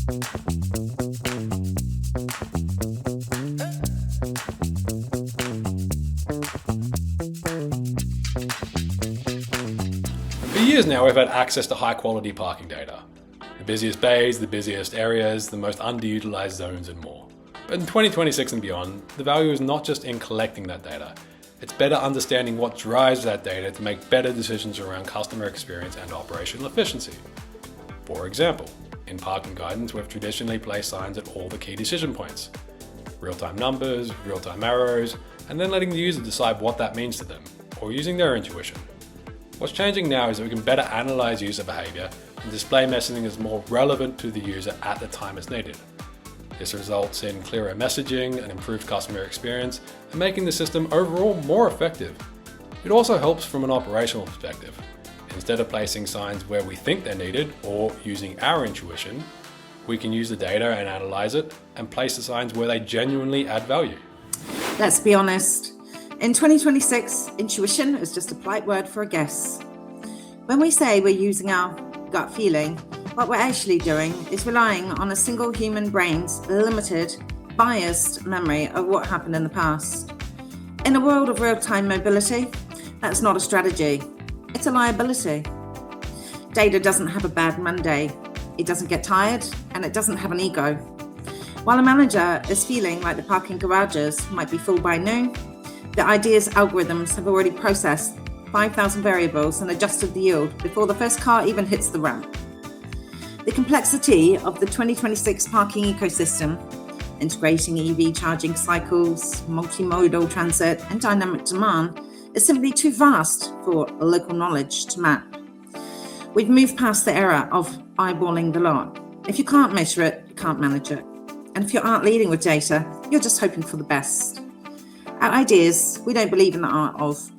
For years now, we've had access to high-quality parking data. The busiest bays, the busiest areas, the most underutilized zones and more. But in 2026 and beyond, the value is not just in collecting that data. It's better understanding what drives that data to make better decisions around customer experience and operational efficiency. For example, in parking guidance, we've traditionally placed signs at all the key decision points. Real-time numbers, real-time arrows, and then letting the user decide what that means to them, or using their intuition. What's changing now is that we can better analyze user behavior and display messaging as more relevant to the user at the time it's needed. This results in clearer messaging and improved customer experience and making the system overall more effective. It also helps from an operational perspective. Instead of placing signs where we think they're needed or using our intuition, we can use the data and analyze it and place the signs where they genuinely add value. Let's be honest. In 2026, intuition is just a polite word for a guess. When we say we're using our gut feeling, what we're actually doing is relying on a single human brain's limited, biased memory of what happened in the past. In a world of real-time mobility, that's not a strategy, it's a liability. Data doesn't have a bad Monday, it doesn't get tired, and it doesn't have an ego. While a manager is feeling like the parking garages might be full by noon, the idea's algorithms have already processed 5,000 variables and adjusted the yield before the first car even hits the ramp. The complexity of the 2026 parking ecosystem, integrating EV charging cycles, multimodal transit, and dynamic demand, is simply too vast for local knowledge to map. We've moved past the era of eyeballing the lot. If you can't measure it, you can't manage it. And if you aren't leading with data, you're just hoping for the best. At Ideas, we don't believe in the art of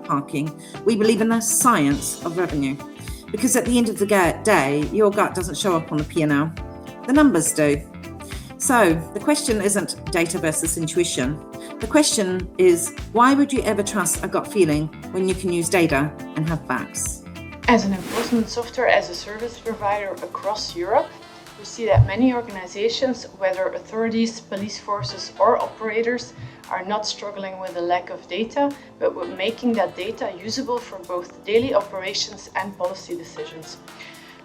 parking. We believe in the science of revenue. Because at the end of the day, your gut doesn't show up on the P&L. The numbers do. So the question isn't data versus intuition. The question is, why would you ever trust a gut feeling when you can use data and have facts? As an enforcement software as a service provider across Europe, we see that many organizations, whether authorities, police forces or operators, are not struggling with a lack of data, but with making that data usable for both daily operations and policy decisions.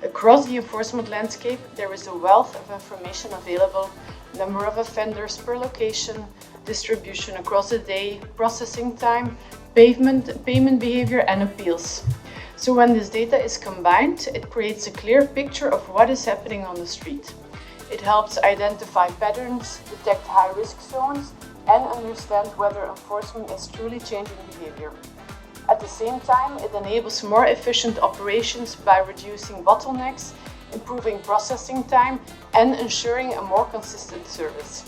Across the enforcement landscape, there is a wealth of information available: number of offenders per location, distribution across the day, processing time, payment behavior and appeals. So when this data is combined, it creates a clear picture of what is happening on the street. It helps identify patterns, detect high-risk zones, and understand whether enforcement is truly changing behavior. At the same time, it enables more efficient operations by reducing bottlenecks, improving processing time, and ensuring a more consistent service.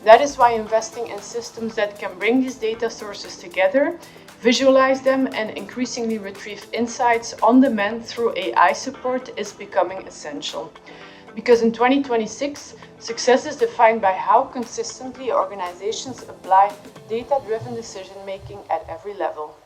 That is why investing in systems that can bring these data sources together, visualize them, and increasingly retrieve insights on demand through AI support is becoming essential. Because in 2026, success is defined by how consistently organizations apply data-driven decision-making at every level.